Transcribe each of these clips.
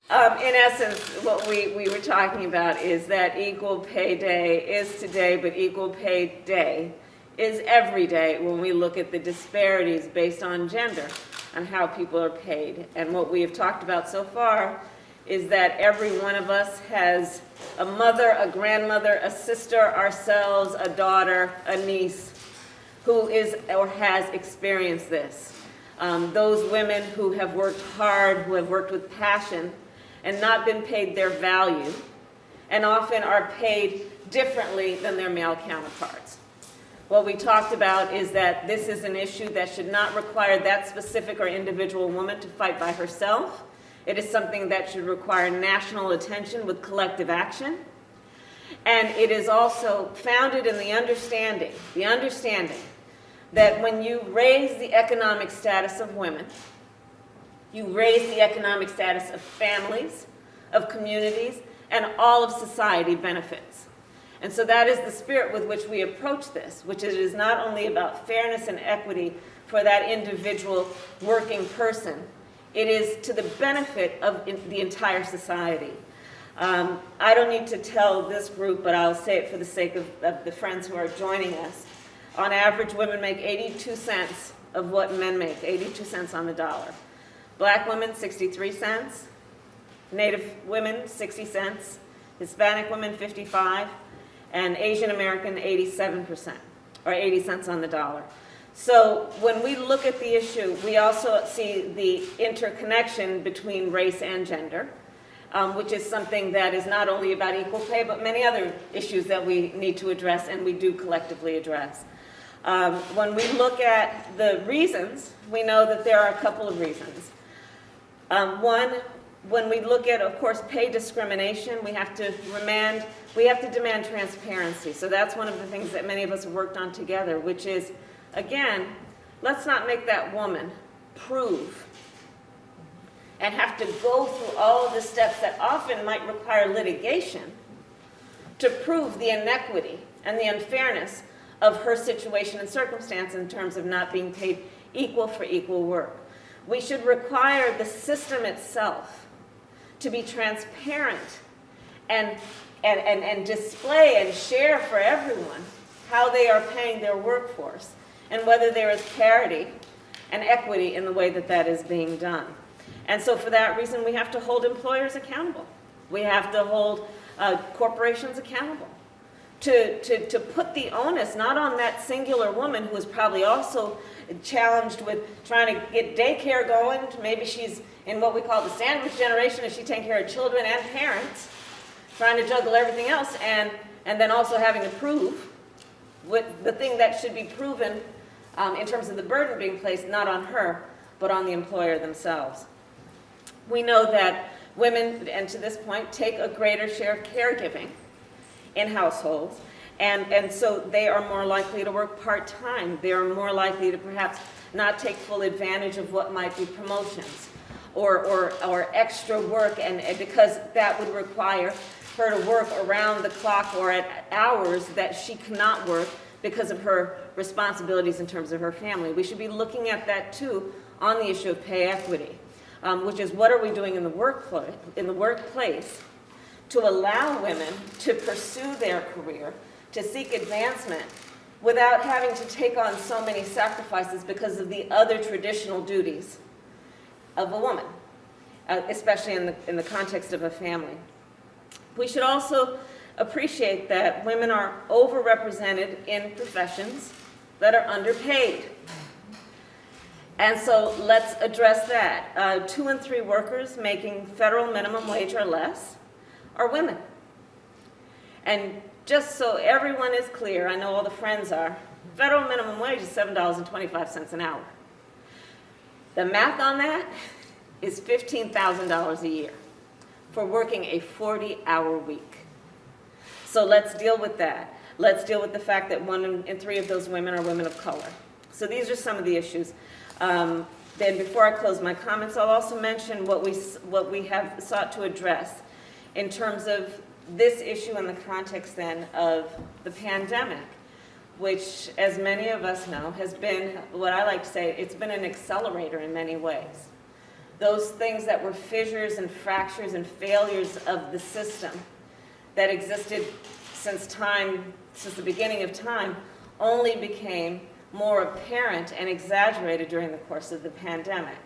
In essence, what we were talking about is that Equal Pay Day is today, but Equal Pay Day is every day when we look at the disparities based on gender, on how people are paid. And what we have talked about so far is that every one of us has a mother, a grandmother, a sister, ourselves, a daughter, a niece, who is or has experienced this. Those women who have worked hard, who have worked with passion, and not been paid their value, and often are paid differently than their male counterparts. What we talked about is that this is an issue that should not require that specific or individual woman to fight by herself. It is something that should require national attention with collective action. And it is also founded in the understanding that when you raise the economic status of women, you raise the economic status of families, of communities, and all of society benefits. And so that is the spirit with which we approach this, which is not only about fairness and equity for that individual working person, it is to the benefit of the entire society. I don't need to tell this group, but I'll say it for the sake of the friends who are joining us. On average, women make 82 cents of what men make, 82 cents on the dollar. Black women, 63 cents. Native women, 60 cents. Hispanic women, 55. And Asian American, 87%, or 80 cents on the dollar. So when we look at the issue, we also see the interconnection between race and gender, which is something that is not only about equal pay, but many other issues that we need to address and we do collectively address. When we look at the reasons, we know that there are a couple of reasons. One, when we look at, of course, pay discrimination, we have to demand transparency. So that's one of the things that many of us have worked on together, which is, again, let's not make that woman prove and have to go through all of the steps that often might require litigation to prove the inequity and the unfairness of her situation and circumstance in terms of not being paid equal for equal work. We should require the system itself to be transparent and display and share for everyone how they are paying their workforce and whether there is parity and equity in the way that that is being done. And so for that reason, we have to hold employers accountable. We have to hold corporations accountable to put the onus not on that singular woman who is probably also challenged with trying to get daycare going. Maybe she's in what we call the sandwich generation, and she's taking care of children and parents, trying to juggle everything else, and then also having to prove with the thing that should be proven in terms of the burden being placed not on her, but on the employer themselves. We know that women, and to this point, take a greater share of caregiving in households, and so they are more likely to work part-time. They are more likely to perhaps not take full advantage of what might be promotions or extra work, and because that would require her to work around the clock or at hours that she cannot work because of her responsibilities in terms of her family. We should be looking at that too on the issue of pay equity, which is what are we doing in the workplace to allow women to pursue their career, to seek advancement without having to take on so many sacrifices because of the other traditional duties of a woman, especially in the context of a family. We should also appreciate that women are overrepresented in professions that are underpaid. And so let's address that. 2 in 3 workers making federal minimum wage or less are women. And just so everyone is clear, I know all the friends are, federal minimum wage is $7.25 an hour. The math on that is $15,000 a year for working a 40-hour week. So let's deal with that. Let's deal with the fact that 1 in 3 of those women are women of color. So these are some of the issues. Then before I close my comments, I'll also mention what we have sought to address in terms of this issue in the context then of the pandemic, which, as many of us know, has been, what I like to say, it's been an accelerator in many ways those things that were fissures and fractures and failures of the system that existed since the beginning of time, only became more apparent and exaggerated during the course of the pandemic.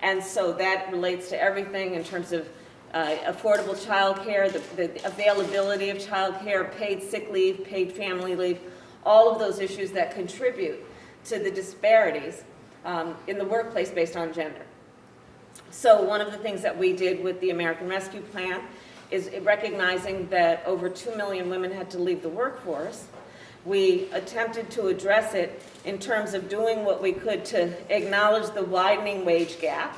And so that relates to everything in terms of affordable child care, the availability of child care, paid sick leave, paid family leave, all of those issues that contribute to the disparities in the workplace based on gender. So one of the things that we did with the American Rescue Plan is recognizing that over 2 million women had to leave the workforce. We attempted to address it in terms of doing what we could to acknowledge the widening wage gap,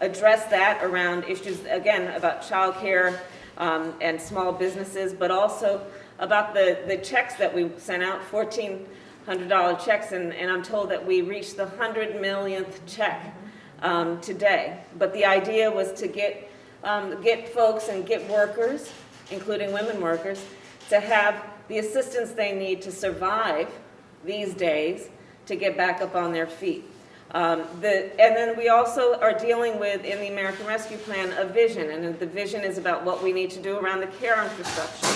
address that around issues, again, about childcare and small businesses, but also about the checks that we sent out, $1,400 checks, and I'm told that we reached the 100 millionth check today. But the idea was to get folks and get workers, including women workers, to have the assistance they need to survive these days to get back up on their feet. And then we also are dealing with, in the American Rescue Plan, a vision, and the vision is about what we need to do around the care infrastructure,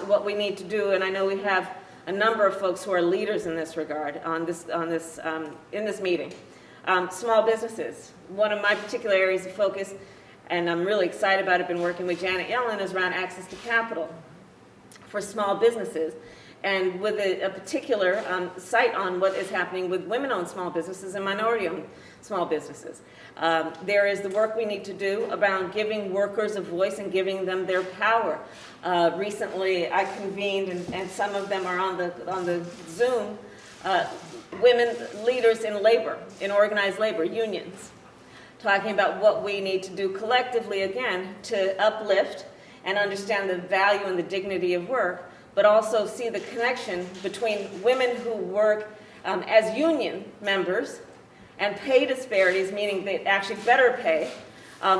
what we need to do, and I know we have a number of folks who are leaders in this regard in this meeting. Small businesses, one of my particular areas of focus, and I'm really excited about it, been working with Janet Yellen, is around access to capital for small businesses, and with a particular sight on what is happening with women-owned small businesses and minority-owned small businesses. There is the work we need to do around giving workers a voice and giving them their power. Recently, I convened, and some of them are on the Zoom, women leaders in labor, in organized labor, unions, talking about what we need to do collectively, again, to uplift and understand the value and the dignity of work, but also see the connection between women who work as union members and pay disparities, meaning they actually better pay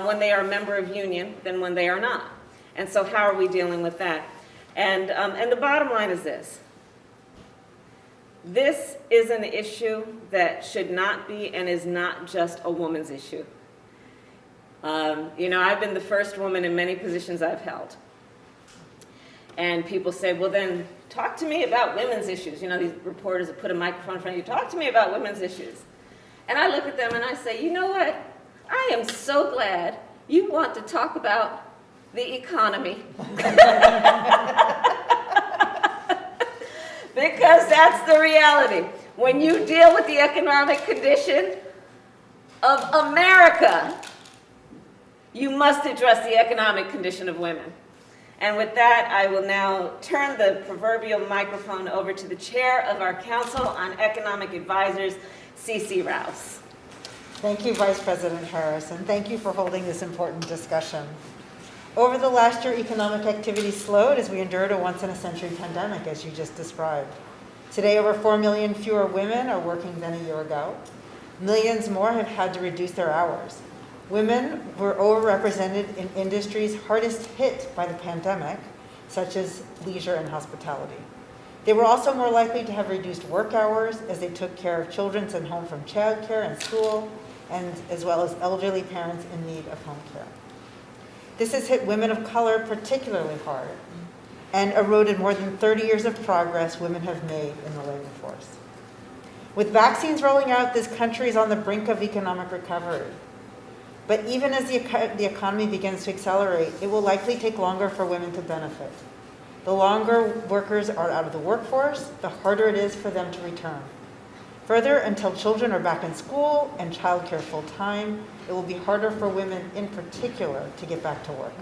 when they are a member of union than when they are not. And so how are we dealing with that? And the bottom line is this. This is an issue that should not be and is not just a woman's issue. You know, I've been the first woman in many positions I've held. And people say, well then, talk to me about women's issues. You know, these reporters that put a microphone in front of you, talk to me about women's issues. And I look at them and I say, you know what? I am so glad you want to talk about the economy. Because that's the reality. When you deal with the economic condition of America, you must address the economic condition of women. And with that, I will now turn the proverbial microphone over to the chair of our Council on Economic Advisors, C.C. Rouse. Thank you, Vice President Harris, and thank you for holding this important discussion. Over the last year, economic activity slowed as we endured a once-in-a-century pandemic, as you just described. Today, over 4 million fewer women are working than a year ago. Millions more have had to reduce their hours. Women were overrepresented in industries hardest hit by the pandemic, such as leisure and hospitality. They were also more likely to have reduced work hours as they took care of children sent home from childcare and school, and as well as elderly parents in need of home care. This has hit women of color particularly hard and eroded more than 30 years of progress women have made in the labor force. With vaccines rolling out, this country is on the brink of economic recovery. But even as the economy begins to accelerate, it will likely take longer for women to benefit. The longer workers are out of the workforce, the harder it is for them to return. Further, until children are back in school and childcare full-time, it will be harder for women in particular to get back to work.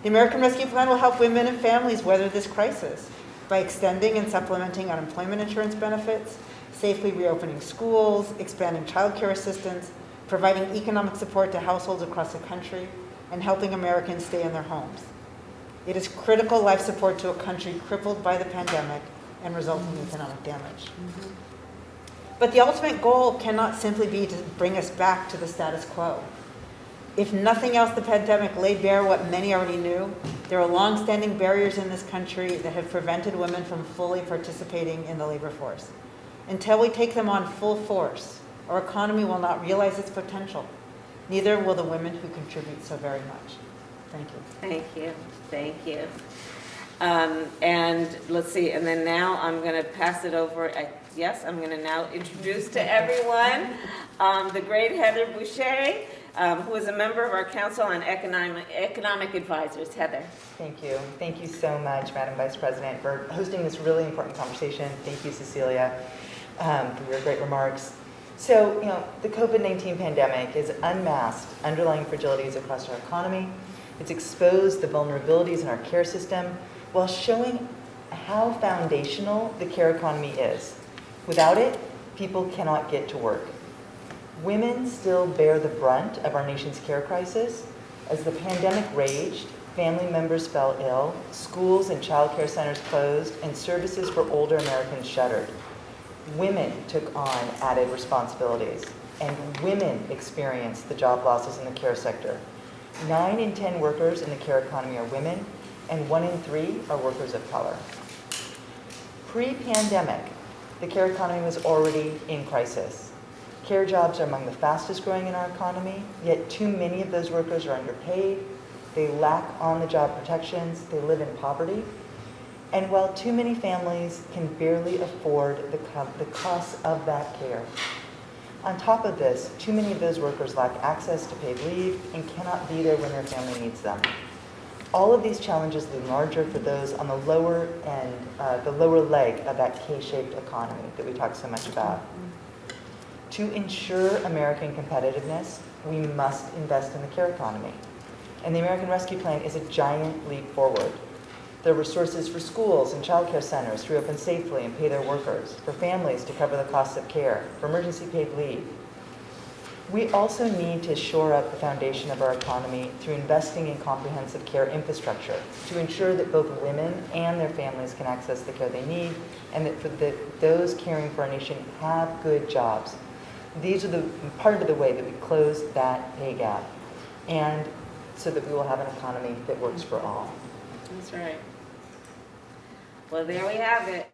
The American Rescue Plan will help women and families weather this crisis by extending and supplementing unemployment insurance benefits, safely reopening schools, expanding childcare assistance, providing economic support to households across the country, and helping Americans stay in their homes. It is critical life support to a country crippled by the pandemic and resulting economic damage. But the ultimate goal cannot simply be to bring us back to the status quo. If nothing else, the pandemic laid bare what many already knew. There are long-standing barriers in this country that have prevented women from fully participating in the labor force. Until we take them on full force, our economy will not realize its potential. Neither will the women who contribute so very much. Thank you. Thank you, thank you. And let's see, and then now I'm going to pass it over, yes, I'm going to now introduce to everyone the great Heather Boucher, who is a member of our Council on Economic Advisors. Heather. Thank you. Thank you so much, Madam Vice President, for hosting this really important conversation. Thank you, Cecilia, for your great remarks. So, the COVID-19 pandemic has unmasked underlying fragilities across our economy. It's exposed the vulnerabilities in our care system while showing how foundational the care economy is. Without it, people cannot get to work. Women still bear the brunt of our nation's care crisis. As the pandemic raged, family members fell ill, schools and child care centers closed, and services for older Americans shuttered. Women took on added responsibilities, and women experienced the job losses in the care sector. 9 in 10 workers in the care economy are women, and 1 in 3 are workers of color. Pre-pandemic, the care economy was already in crisis. Care jobs are among the fastest growing in our economy, yet too many of those workers are underpaid, they lack on-the-job protections, they live in poverty, and while too many families can barely afford the costs of that care. On top of this, too many of those workers lack access to paid leave and cannot be there when their family needs them. All of these challenges loom larger for those on the lower end, the lower leg of that K-shaped economy that we talk so much about. To ensure American competitiveness, we must invest in the care economy. And the American Rescue Plan is a giant leap forward. There are resources for schools and child care centers to reopen safely and pay their workers, for families to cover the costs of care, for emergency paid leave. We also need to shore up the foundation of our economy through investing in comprehensive care infrastructure to ensure that both women and their families can access the care they need, and that those caring for our nation have good jobs. These are part of the way that we close that pay gap, and so that we will have an economy that works for all. That's right. Well, there we have it.